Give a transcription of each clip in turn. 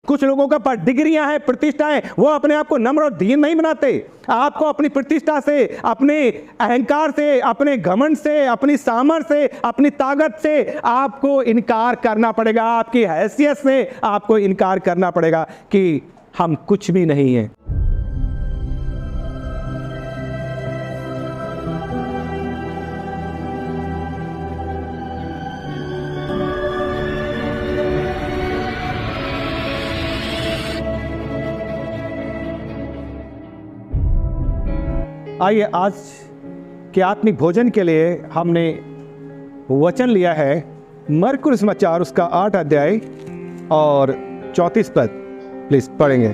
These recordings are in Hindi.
कुछ लोगों का पास डिग्रियां हैं, प्रतिष्ठाएं, वो अपने आप को नम्र और दीन नहीं बनाते। आपको अपनी प्रतिष्ठा से, अपने अहंकार से, अपने घमंड से, अपनी सामर्थ्य से, अपनी ताकत से आपको इनकार करना पड़ेगा। आपकी हैसियत से आपको इनकार करना पड़ेगा कि हम कुछ भी नहीं हैं। आइए आज के आत्मिक भोजन के लिए हमने वचन लिया है मरकुस समाचार उसका 8 अध्याय और 34 पद। प्लीज पढ़ेंगे।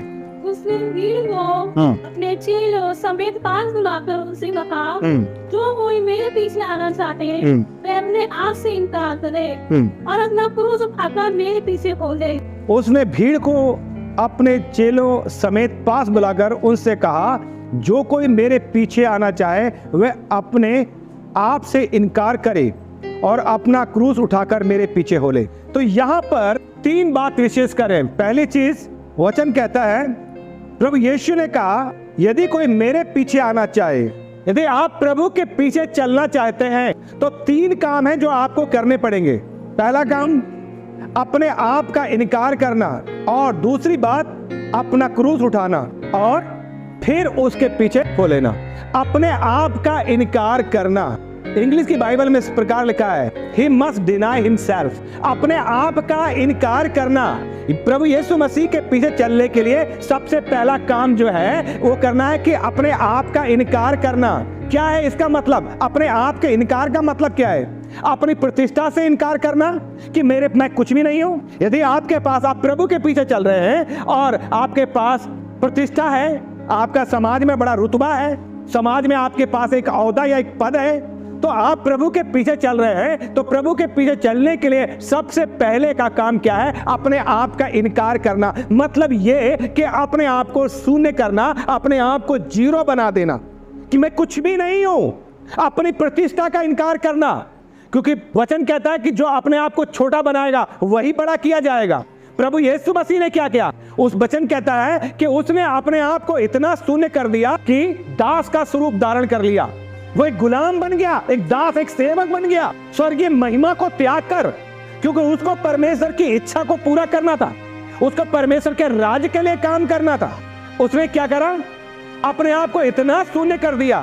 उसने भीड़ को अपने चेलों समेत पास बुलाकर उनसे कहा, जो कोई मेरे पीछे आना चाहते हैं वह अपने आप से इनकार करे और अपना क्रूस उठाकर मेरे पीछे बोले। उसने भीड़ को अपने चेलों समेत पास बुलाकर उनसे कहा, जो कोई मेरे पीछे आना चाहे वह अपने आप से इनकार करे और अपना क्रूस उठाकर मेरे पीछे हो ले। तो यहाँ पर 3 बात विशेष करें। पहली चीज वचन कहता है, प्रभु यीशु ने कहा यदि कोई मेरे पीछे आना चाहे, यदि आप प्रभु के पीछे चलना चाहते हैं तो 3 काम हैं जो आपको करने पड़ेंगे। पहला काम अपने आप का इनकार करना, और दूसरी बात अपना क्रूस उठाना, और फिर उसके पीछे हो लेना। अपने आप का इनकार करना, इंग्लिश की बाइबल में इस प्रकार लिखा है, He must deny himself। अपने आप का इनकार करना। प्रभु यीशु मसीह के पीछे चलने के लिए सबसे पहला काम जो है वो करना है कि अपने आप का इनकार करना। क्या है इसका मतलब? अपने आप के इनकार का मतलब क्या है? अपनी प्रतिष्ठा से इनकार करना कि मैं कुछ भी नहीं हूं। यदि आपके पास, आप प्रभु के पीछे चल रहे हैं और आपके पास प्रतिष्ठा है, आपका समाज में बड़ा रुतबा है, समाज में आपके पास एक ओहदा या एक पद है, तो आप प्रभु के पीछे चल रहे हैं, तो प्रभु के पीछे चलने के लिए सबसे पहले का काम क्या है? अपने आप का इनकार करना। मतलब ये कि अपने आप को शून्य करना, अपने आप को जीरो बना देना कि मैं कुछ भी नहीं हूं। अपनी प्रतिष्ठा का इनकार करना, क्योंकि वचन कहता है कि जो अपने आप को छोटा बनाएगा वही बड़ा किया जाएगा। प्रभु यीशु मसीह ने क्या किया? उस वचन कहता है कि उसने अपने आप को इतना शून्य कर दिया कि दास का स्वरूप धारण कर लिया। वो एक गुलाम बन गया, एक दास, एक सेवक बन गया, स्वर्गीय महिमा को त्याग कर, क्योंकि उसको परमेश्वर की इच्छा को पूरा करना था, उसको परमेश्वर के राज्य के लिए काम करना था। उसने क्या करा? अपने आप को इतना शून्य कर दिया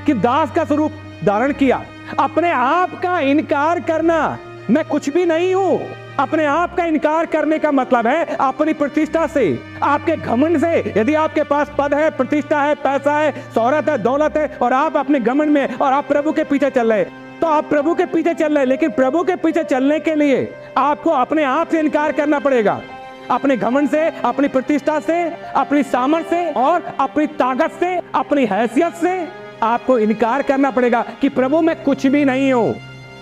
कि दास का स्वरूप धारण किया। अपने आप का इनकार करना, मैं कुछ भी नहीं हूं। अपने आप का इनकार करने का मतलब है अपनी प्रतिष्ठा से, आपके घमंड से। यदि आपके पास पद है, प्रतिष्ठा है, पैसा है, शोहरत है, दौलत है, और आप अपने घमंड में और आप प्रभु के पीछे चल रहे, तो आप प्रभु के पीछे चल रहे, लेकिन प्रभु के पीछे चलने के लिए आपको अपने आप से इनकार करना पड़ेगा। अपने घमंड से, अपनी प्रतिष्ठा से, अपनी सामर्थ्य से और अपनी ताकत से, अपनी हैसियत से आपको इनकार करना पड़ेगा कि प्रभु मैं कुछ भी नहीं हूं।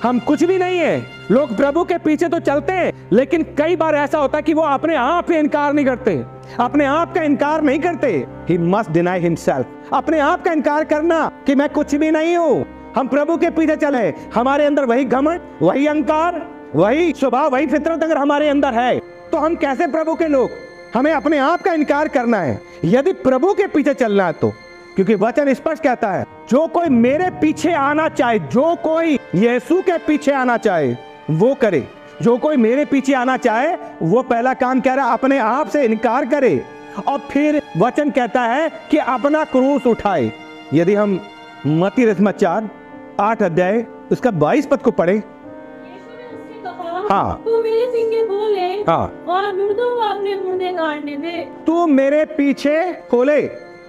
हम कुछ भी नहीं है। लोग प्रभु के पीछे तो चलते हैं, लेकिन कई बार ऐसा होता है कि वो अपने आप से इनकार नहीं करते, अपने आप का इनकार नहीं करते। He must deny himself। अपने आप का इनकार करना कि मैं कुछ भी नहीं हूं। हम प्रभु के पीछे चले, हमारे अंदर वही घमंड, वही अहंकार, वही स्वभाव, वही फितरत अगर हमारे अंदर है तो हम कैसे प्रभु के लोग? हमें अपने आप का इनकार करना है यदि प्रभु के पीछे चलना है तो, क्योंकि वचन स्पष्ट कहता है, जो कोई मेरे पीछे आना चाहे, जो कोई यीशु के पीछे आना चाहे वो करे। जो कोई मेरे पीछे आना चाहे वो पहला काम कह रहा है अपने आप से इनकार करे, और फिर वचन कहता है कि अपना क्रूस उठाए। यदि हम मत्ती समाचार 8 अध्याय उसका 22 पद को पढ़े, हाँ, तू मेरे पीछे बोले, हाँ, और मुर्दों को अपने मुर्दे गाड़ने दे। तू मेरे पीछे होले,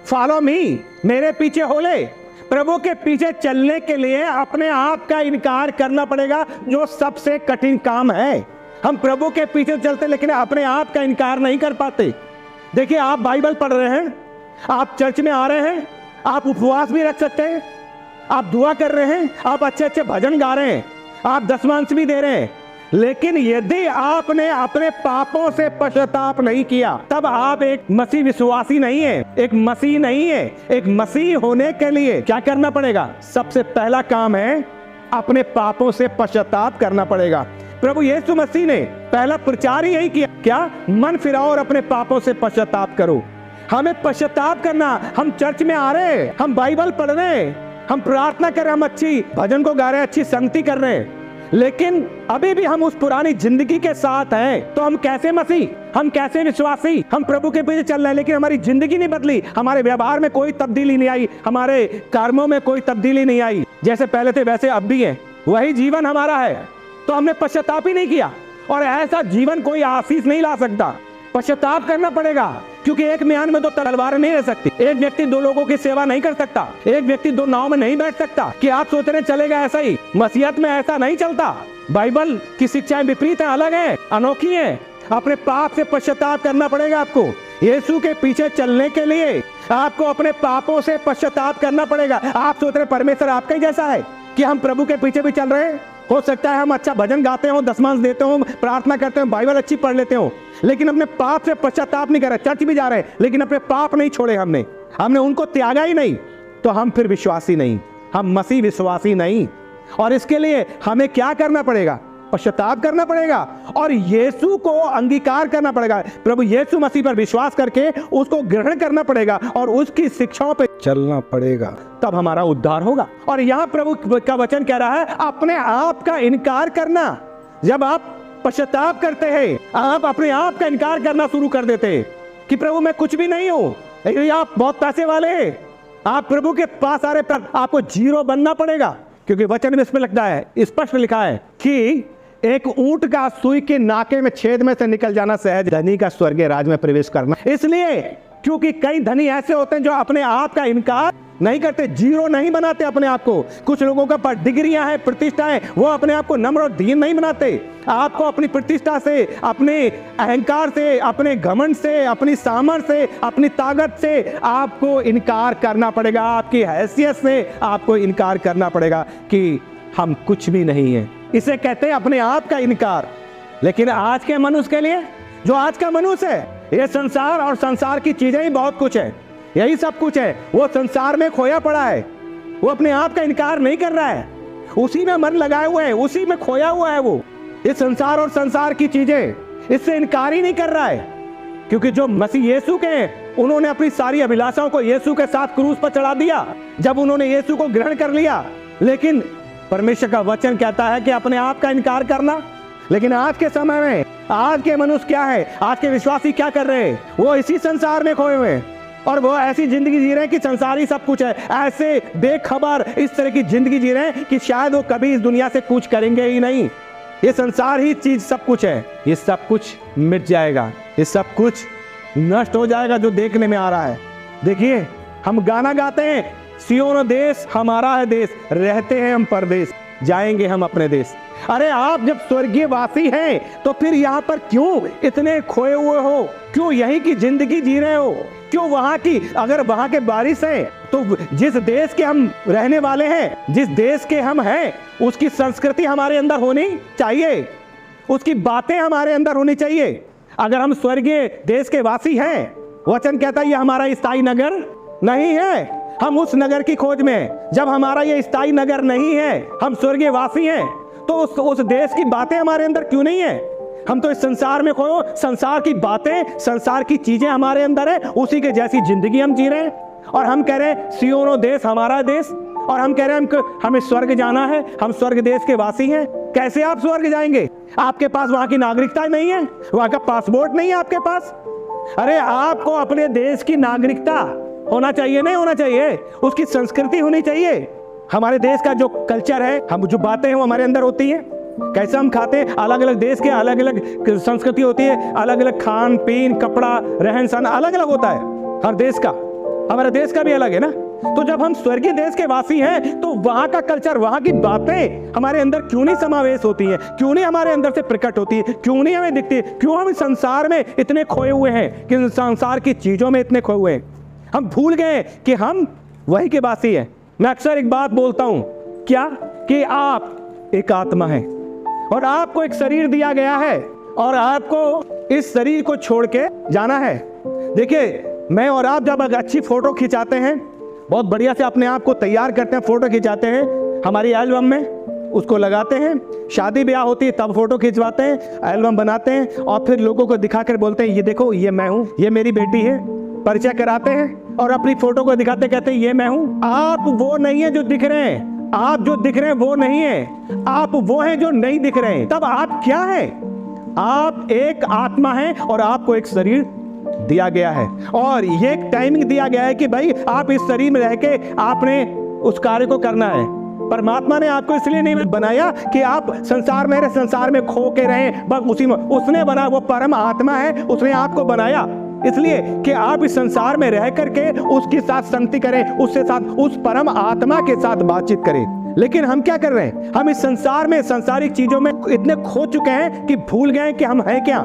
फॉलो मी, मेरे पीछे होले। प्रभु के पीछे चलने के लिए अपने आप का इनकार करना पड़ेगा, जो सबसे कठिन काम है। हम प्रभु के पीछे चलते लेकिन अपने आप का इनकार नहीं कर पाते। देखिए, आप बाइबल पढ़ रहे हैं, आप चर्च में आ रहे हैं, आप उपवास भी रख सकते हैं, आप दुआ कर रहे हैं, आप अच्छे अच्छे भजन गा रहे हैं, आप दशमांश भी दे रहे हैं, लेकिन यदि आपने अपने पापों से पश्चाताप नहीं किया तब आप एक मसीह विश्वासी नहीं है, एक मसीह नहीं है। एक मसीह होने के लिए क्या करना पड़ेगा? सबसे पहला काम है अपने पापों से पश्चाताप करना पड़ेगा। प्रभु यीशु मसीह ने पहला प्रचार ही यही किया, क्या? मन फिराओ और अपने पापों से पश्चाताप करो। हमें पश्चाताप करना, हम चर्च में आ रहे हैं, हम बाइबल पढ़ रहे हैं, हम प्रार्थना कर रहे हैं, हम अच्छी भजन को गा रहे हैं, अच्छी संगति कर रहे हैं, लेकिन अभी भी हम उस पुरानी जिंदगी के साथ हैं, तो हम कैसे मसीह, हम कैसे विश्वासी? हम प्रभु के पीछे चल रहे हैं, लेकिन हमारी जिंदगी नहीं बदली, हमारे व्यवहार में कोई तब्दीली नहीं आई, हमारे कर्मों में कोई तब्दीली नहीं आई। जैसे पहले थे वैसे अब भी है, वही जीवन हमारा है, तो हमने पश्चाताप ही नहीं किया। और ऐसा जीवन कोई आशीष नहीं ला सकता, पश्चाताप करना पड़ेगा, क्योंकि एक म्यान में दो तलवारें नहीं रह सकती। एक व्यक्ति दो लोगों की सेवा नहीं कर सकता, एक व्यक्ति दो नाव में नहीं बैठ सकता कि आप सोच रहे चलेगा ऐसा ही। मसीहत में ऐसा नहीं चलता। बाइबल की शिक्षाएं विपरीत हैं, अलग हैं, अनोखी हैं। अपने पाप से पश्चाताप करना पड़ेगा आपको। यीशु के पीछे चलने के लिए आपको अपने पापों से पश्चाताप करना पड़ेगा। आप सोच रहे परमेश्वर आपका ही जैसा है कि हम प्रभु के पीछे भी चल रहे हैं? हो सकता है हम अच्छा भजन गाते हो, दशमांश देते हो, प्रार्थना करते हो, बाइबल अच्छी पढ़ लेते हो, लेकिन अपने पाप से पश्चाताप नहीं कर रहे। चर्च भी जा रहे हैं, लेकिन अपने पाप नहीं छोड़े, हमने उनको त्यागा ही नहीं, तो हम फिर विश्वासी नहीं, हम मसीह विश्वासी नहीं। और इसके लिए हमें क्या करना पड़ेगा? पश्चाताप करना पड़ेगा और यीशु को अंगीकार करना पड़ेगा। प्रभु यीशु मसीह पर विश्वास करके उसको ग्रहण करना पड़ेगा और उसकी शिक्षाओं पे चलना पड़ेगा, तब हमारा उद्धार होगा। और यहाँ प्रभु का वचन कह रहा है, अपने आप का इनकार करना। जब आप पश्चाताप करते हैं, आप अपने आप का इनकार करना शुरू कर देते हैं कि प्रभु मैं कुछ भी नहीं हूँ, आप बहुत पैसे वाले हैं, आप प्रभु के पास आ रहे, पर आपको जीरो बनना पड़ेगा। क्योंकि वचन में इसमें लगता है, स्पष्ट लिखा है कि एक ऊंट का सुई के नाके में छेद में से निकल जाना सहज, धनी का स्वर्गीय राज में प्रवेश करना। इसलिए क्योंकि कई धनी ऐसे होते हैं जो अपने आप का इनकार नहीं करते, जीरो नहीं बनाते अपने आप को। कुछ लोगों का पास डिग्रियां हैं, प्रतिष्ठाएं, वो अपने आप को नम्र और दीन नहीं बनाते। आपको अपनी प्रतिष्ठा से, अपने अहंकार से, अपने घमंड से, अपनी सामर्थ से, अपनी ताकत से आपको इनकार करना पड़ेगा। आपकी हैसियत से आपको इनकार करना पड़ेगा कि हम कुछ भी नहीं है। इसे कहते हैं अपने आप का इनकार। लेकिन आज के मनुष्य के लिए, जो आज का मनुष्य है, ये संसार और संसार की चीजें ही बहुत कुछ है, यही सब कुछ है। वो संसार में खोया पड़ा है, वो अपने आप का इनकार नहीं कर रहा है, उसी में मन लगाए हुए है, उसी में खोया हुआ है। वो इस संसार और संसार की चीजें, इससे इनकार ही नहीं कर रहा है। क्योंकि जो मसीह यीशु के हैं, उन्होंने अपनी सारी अभिलाषाओं को यीशु के साथ क्रूस पर चढ़ा दिया जब उन्होंने यीशु को ग्रहण कर लिया। लेकिन परमेश्वर का वचन कहता है कि अपने आप का इनकार करना। लेकिन आज के समय में आज के मनुष्य क्या है, आज के विश्वासी क्या कर रहे हैं? वो इसी संसार में खोए हुए हैं और वो ऐसी जिंदगी जी रहे हैं कि संसार ही सब कुछ है। ऐसे बेखबर इस तरह की जिंदगी जी रहे हैं कि शायद वो कभी इस दुनिया से कुछ करेंगे ही नहीं। ये संसार ही चीज सब कुछ है, ये सब कुछ मिट जाएगा, ये सब कुछ नष्ट हो जाएगा जो देखने में आ रहा है। देखिए, हम गाना गाते हैं, सियोन देश हमारा है देश, रहते हैं हम परदेश, जाएंगे हम अपने देश। अरे आप जब स्वर्गीय वासी हैं तो फिर यहाँ पर क्यों इतने खोए हुए हो? क्यों यहीं की जिंदगी जी रहे हो? क्यों वहाँ की, अगर वहाँ के बारिश है तो जिस देश के हम रहने वाले हैं, जिस देश के हम हैं, उसकी संस्कृति हमारे अंदर होनी चाहिए, उसकी बातें हमारे अंदर होनी चाहिए। अगर हम स्वर्गीय देश के वासी हैं, वचन कहता है ये हमारा स्थायी नगर नहीं है, हम उस नगर की खोज में हैं। जब हमारा ये स्थायी नगर नहीं है, हम स्वर्गीय वासी हैं, तो उस देश की बातें हमारे अंदर क्यों नहीं है? हम तो इस संसार में खोए, संसार की बातें, संसार की चीजें हमारे अंदर है, उसी के जैसी जिंदगी हम जी रहे हैं। और हम कह रहे हैं सियोनो देश हमारा देश, और हम कह रहे हैं हमें स्वर्ग जाना है, हम स्वर्ग देश के वासी हैं। कैसे आप स्वर्ग जाएंगे? आपके पास वहां की नागरिकता नहीं है, वहां का पासपोर्ट नहीं है आपके पास। अरे आपको अपने देश की नागरिकता होना चाहिए, नहीं होना चाहिए, उसकी संस्कृति होनी चाहिए। हमारे देश का जो कल्चर है, हम जो बातें हैं वो हमारे अंदर होती हैं, कैसे हम खाते हैं, अलग अलग देश के अलग अलग संस्कृति होती है, अलग अलग खान पीन, कपड़ा, रहन सहन अलग अलग होता है हर देश का। हमारा देश का भी अलग है ना। तो जब हम स्वर्गीय देश के वासी हैं तो वहां का कल्चर, वहां की बातें हमारे अंदर क्यों नहीं समावेश होती हैं? क्यों नहीं हमारे अंदर से प्रकट होती है? क्यों नहीं हमें दिखती है? क्यों हम संसार में इतने खोए हुए हैं, कि संसार की चीजों में इतने खोए हुए हैं? हम भूल गए कि हम वही के वासी हैं। मैं अक्सर एक बात बोलता हूं, क्या कि आप एक आत्मा है और आपको एक शरीर दिया गया है और आपको इस शरीर को छोड़ के जाना है। देखिए, मैं और आप जब अच्छी फोटो खिंचाते हैं, बहुत बढ़िया से अपने आप को तैयार करते हैं, फोटो खिंचाते हैं हमारी एल्बम में, उसको लगाते हैं, शादी ब्याह होती है तब फोटो खिंचवाते हैं, एल्बम बनाते हैं और फिर लोगों को दिखाकर बोलते हैं ये देखो ये मैं हूँ, ये मेरी बेटी है, परिचय कराते हैं और अपनी फोटो को दिखाते कहते हैं ये मैं हूँ। आप वो नहीं है जो दिख रहे हैं, आप जो दिख रहे हैं वो नहीं है, आप वो हैं जो नहीं दिख रहे हैं। तब आप क्या है? आप एक आत्मा है और आपको एक शरीर दिया गया है और ये एक टाइमिंग दिया गया है कि भाई आप इस शरीर में रह के आपने उस कार्य को करना है। परमात्मा ने आपको इसलिए नहीं बनाया कि आप संसार में रहे, संसार में खो के रहें, बस उसी में उसने बना, वो परम आत्मा है, उसने आपको बनाया इसलिए कि आप इस संसार में रह करके उसके साथ संगति करें, उसके साथ, उस परम आत्मा के साथ बातचीत करें। लेकिन हम क्या कर रहे हैं? हम इस संसार में सांसारिक चीजों में इतने खो चुके हैं कि भूल गए कि हम हैं क्या।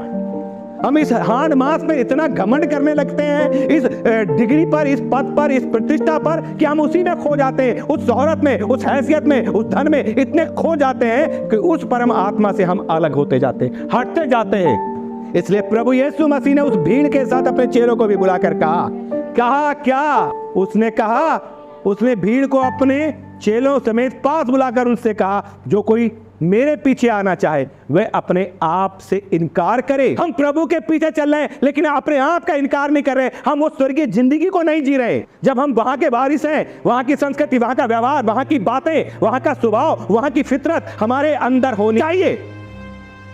हम इस हान मास में इतना घमंड करने लगते हैं, इस डिग्री पर, इस पद पर, इस प्रतिष्ठा पर, कि हम उसी में खो जाते हैं, उस शोहरत में, उस हैसियत में, उस धन में इतने खो जाते हैं कि उस परम आत्मा से हम अलग होते जाते हैं, हटते जाते हैं। इसलिए प्रभु यीशु मसीह ने उस भीड़ के साथ अपने चेलों को भी बुलाकर कहा क्या? उसने कहा, उसने भीड़ को अपने चेलों समेत पास बुलाकर उनसे कहा जो कोई मेरे पीछे आना चाहे वह अपने आप से इनकार करे। हम प्रभु के पीछे चल रहे हैं लेकिन अपने आप का इनकार नहीं कर रहे। हम उस स्वर्गीय जिंदगी को नहीं जी रहे। जब हम वहां के वारिस हैं, वहां की संस्कृति, वहां का व्यवहार, वहां की बातें, वहां का स्वभाव, वहां की फितरत हमारे अंदर होनी चाहिए,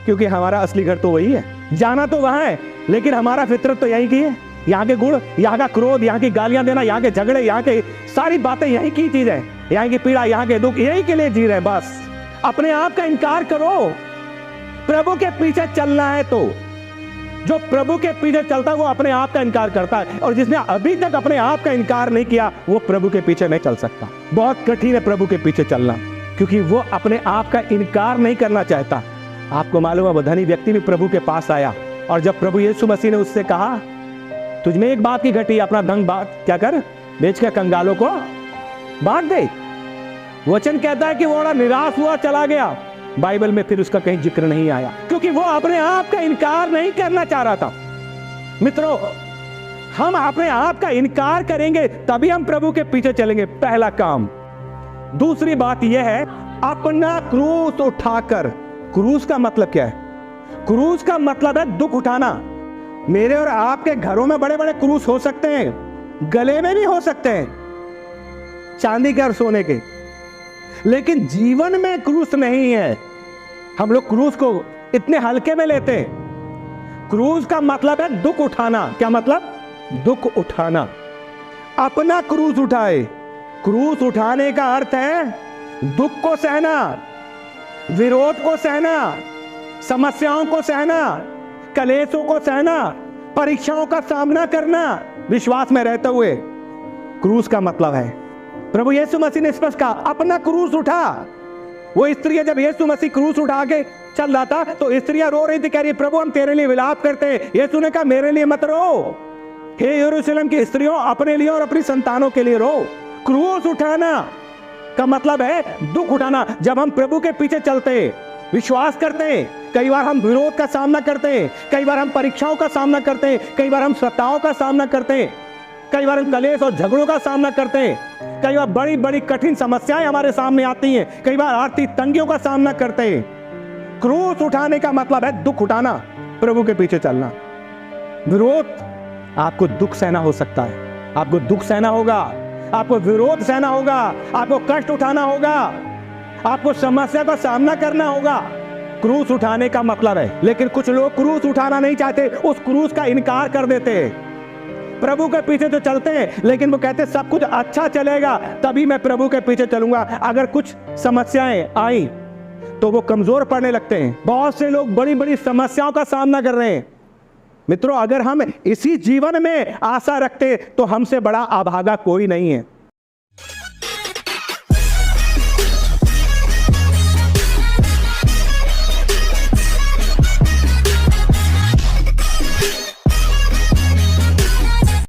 क्योंकि हमारा असली घर तो वही है। जाना तो वहां है लेकिन हमारा फितरत तो यही की है। यहाँ के गुण, यहाँ का क्रोध, यहाँ की गालियां देना, यहाँ के झगड़े, यहाँ के सारी बातें यही की चीज है, यहाँ की पीड़ा, यहाँ के दुख, यही के लिए जी रहे। बस अपने आप का इनकार करो। प्रभु के पीछे चलना है तो जो प्रभु के पीछे चलता है वो अपने आप का इनकार करता है, और जिसने अभी तक अपने आप का इनकार नहीं किया वो प्रभु के पीछे नहीं चल सकता। बहुत कठिन है प्रभु के पीछे चलना, क्योंकि वो अपने आप का इनकार नहीं करना चाहता। आपको मालूम है वो धनी व्यक्ति भी प्रभु के पास आया और जब प्रभु यीशु मसीह ने उससे कहा तुझमें एक बात की घटी, अपना धन क्या कर, बेच कर कंगालों को बांट दे। वचन कहता है कि वो बड़ा निराश हुआ, चला गया। बाइबल में फिर उसका कहीं जिक्र नहीं आया, क्योंकि वो अपने आप का इनकार नहीं करना चाह रहा था। मित्रों, हम अपने आप का इनकार करेंगे तभी हम प्रभु के पीछे चलेंगे, पहला काम। दूसरी बात यह है, अपना क्रूस उठाकर। क्रूस का मतलब क्या है? क्रूस का मतलब है दुख उठाना। मेरे और आपके घरों में बड़े बड़े क्रूस हो सकते हैं, गले में भी हो सकते हैं, चांदी के और सोने के, लेकिन जीवन में क्रूस नहीं है। हम लोग क्रूस को इतने हल्के में लेते हैं। क्रूस का मतलब है दुख उठाना। क्या मतलब? दुख उठाना। अपना क्रूस उठाए। क्रूस उठाने का अर्थ है दुख को सहना, विरोध को सहना, समस्याओं को सहना, कलेशों को सहना, परीक्षाओं का सामना करना, विश्वास में रहते हुए। क्रूस का मतलब है, प्रभु यीशु मसीह ने स्पष्ट कहा, अपना क्रूस उठा। वो स्त्री जब यीशु मसीह क्रूस उठा के चल रहा था तो स्त्रियां रो रही थी, कह रही प्रभु हम तेरे लिए विलाप करते हैं। यीशु ने कहा मेरे लिए मत रो, हे यरूशलेम की स्त्रियों, अपने लिए और अपनी संतानों के लिए रो। क्रूस उठाना का मतलब है दुख उठाना। जब हम प्रभु के पीछे चलते हैं, विश्वास करते हैं, कई बार हम विरोध का सामना करते हैं, कई बार हम परीक्षाओं का सामना करते हैं, कई बार हम सताओं का सामना करते हैं, कई बार हम कलेश और झगड़ों का सामना करते हैं, कई बार बड़ी बड़ी कठिन समस्याएं हमारे सामने आती हैं, कई बार आर्थिक तंगियों का सामना करते हैं। क्रूस उठाने का मतलब है दुख उठाना, प्रभु के पीछे चलना। विरोध, आपको दुख सहना हो सकता है, आपको दुख सहना होगा, आपको विरोध सहना होगा, आपको कष्ट उठाना होगा, आपको समस्या का सामना करना होगा। क्रूस उठाने का मतलब है। लेकिन कुछ लोग क्रूस उठाना नहीं चाहते, उस क्रूस का इनकार कर देते हैं। प्रभु के पीछे तो चलते हैं लेकिन वो कहते सब कुछ अच्छा चलेगा तभी मैं प्रभु के पीछे चलूंगा, अगर कुछ समस्याएं आई तो वो कमजोर पड़ने लगते हैं। बहुत से लोग बड़ी बड़ी समस्याओं का सामना कर रहे हैं। मित्रों, अगर हम इसी जीवन में आशा रखते तो हमसे बड़ा अभागा कोई नहीं है।